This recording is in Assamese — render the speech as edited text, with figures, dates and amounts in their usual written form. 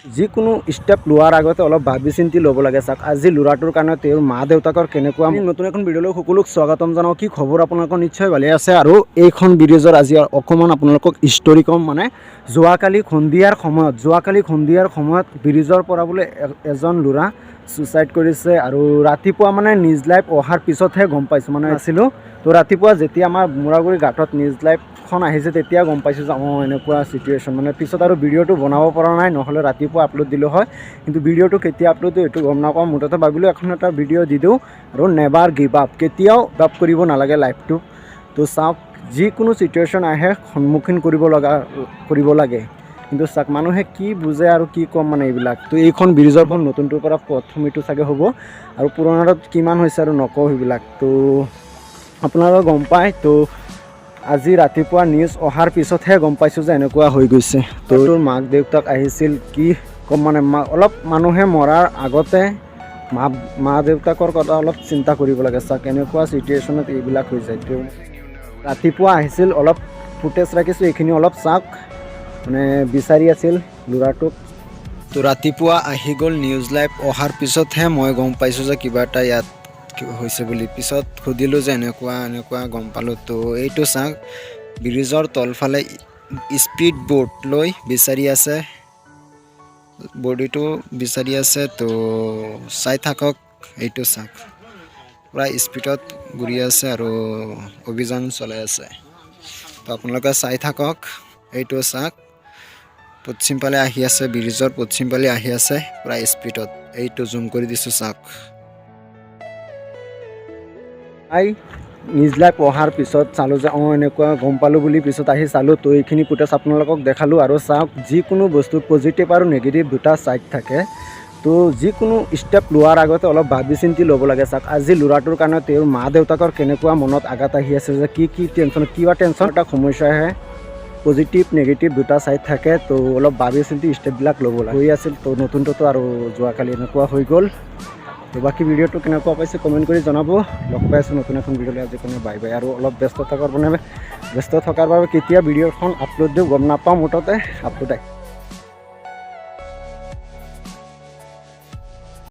যিকোনো ষ্টেপ লোৱাৰ আগতে অলপ ভাবি চিন্তি ল'ব লাগে। চাওক আজি ল'ৰাটোৰ কাৰণে তেওঁৰ মা দেউতাকৰ কেনেকুৱা। নতুন এখন ভিডিঅ'লৈ সকলোক স্বাগতম জনাওঁ। কি খবৰ আপোনালোকৰ? নিশ্চয় ভালে আছে। আৰু এইখন ভিডিঅ'ৰ আজি অকণমান আপোনালোকক ষ্টৰি ক'ম। মানে যোৱাকালি সন্ধিয়াৰ সময়ত ব্ৰিজৰ পৰা বোলে এজন ল'ৰা ছুইচাইড কৰিছে। আৰু ৰাতিপুৱা মানে নিজ লাইফ অহাৰ পিছতহে গম পাইছোঁ, মানে আছিলোঁ তো ৰাতিপুৱা যেতিয়া আমাৰ মূৰাগুৰি ঘাটত নিজ লাইফখন আহিছে তেতিয়া গম পাইছোঁ যে এনেকুৱা চিটুৱেশ্যন। মানে পিছত আৰু ভিডিঅ'টো বনাব পৰা নাই, নহ'লে ৰাতিপুৱা আপলোড দিলোঁ হয়, কিন্তু ভিডিঅ'টো কেতিয়া আপলোড দিওঁ এইটো গম নাপাওঁ। মুঠতে ভাবিলোঁ এখন এটা ভিডিঅ' দি দিওঁ আৰু নেভাৰ গিভ আপ, কেতিয়াও গিভ কৰিব নালাগে লাইফটো। তো চাওক, যিকোনো চিটুৱেশ্যন আহে সন্মুখীন কৰিব লাগে। কিন্তু চাওক মানুহে কি বুজে আৰু কি ক'ম মানে এইবিলাক। তো এইখন ব্ৰিজৰ পৰা নতুনটোৰ পৰা প্ৰথমটো চাগে হ'ব, আৰু পুৰণাটোত কিমান হৈছে আৰু নকওঁ সেইবিলাক। তো আপোনালোকে গম পায়। তো আজি ৰাতিপুৱা নিউজ অহাৰ পিছতহে গম পাইছোঁ যে এনেকুৱা হৈ গৈছে। তো তোৰ মাক দেউতাক আহিছিল, কি ক'ম মানে অলপ মানুহে মৰাৰ আগতে মা দেউতাকৰ কথা অলপ চিন্তা কৰিব লাগে। চাওক এনেকুৱা চিটুৱেশ্যনত এইবিলাক হৈ যায়। তো ৰাতিপুৱা আহিছিল, অলপ ফুটেজ ৰাখিছোঁ, এইখিনি অলপ চাওক। মানে বিচাৰি আছিল ল'ৰাটোক। তো ৰাতিপুৱা আহি গ'ল, নিউজ লাইভ অহাৰ পিছতহে মই গম পাইছোঁ যে কিবা এটা ইয়াত হৈছে বুলি। পিছত সুধিলোঁ যে এনেকুৱা গম পালোঁ। তো এইটো চাওক, ব্ৰিজৰ তলফালে স্পীড বোট লৈ বিচাৰি আছে, বডিটো বিচাৰি আছে। তো চাই থাকক, এইটো চাওক পূৰা স্পীডত ঘূৰি আছে আৰু অভিযান চলাই আছে। তো আপোনালোকে চাই থাকক, এইটো চাওক পশ্চিমফালে আহি আছে, ব্ৰিজৰ পশ্চিমফালে আহি আছে পূৰা স্পীডত। এইটো জুম কৰি দিছোঁ চাওক। নিউজ লাইভ অহাৰ পিছত চালোঁ যে এনেকুৱা গম পালোঁ বুলি, পিছত আহি চালোঁ। তো এইখিনি ফুটেজ আপোনালোকক দেখালোঁ। আৰু চাওক, যিকোনো বস্তু পজিটিভ আৰু নিগেটিভ দুটা ছাইড থাকে। তো যিকোনো ষ্টেপ লোৱাৰ আগতে অলপ ভাবি চিন্তি ল'ব লাগে। চাওক আজি ল'ৰাটোৰ কাৰণে তেওঁৰ মা দেউতাকৰ কেনেকুৱা মনত আঘাত আহি আছে, যে কি টেনশ্যন, কিবা টেনশ্যন এটা সমস্যা আহে, পজিটিভ নেগেটিভ দুটা ছাইড থাকে। তো অলপ ভাবি চিন্তি ষ্টেপবিলাক ল'ব লাগে। হৈ আছিল তো নতুনটোতো আৰু যোৱাকালি এনেকুৱা হৈ গ'ল। তো বাকী ভিডিঅ'টো কেনেকুৱা পাইছে কমেণ্ট কৰি জনাব। লগ পাই আছোঁ নতুন এখন ভিডিঅ'লৈ। আজি কাৰণে বাই বাই। আৰু অলপ ব্যস্ত থকাৰ বাবে কেতিয়া ভিডিঅ'খন আপলোড দিওঁ গম নাপাওঁ, মুঠতে আপলোড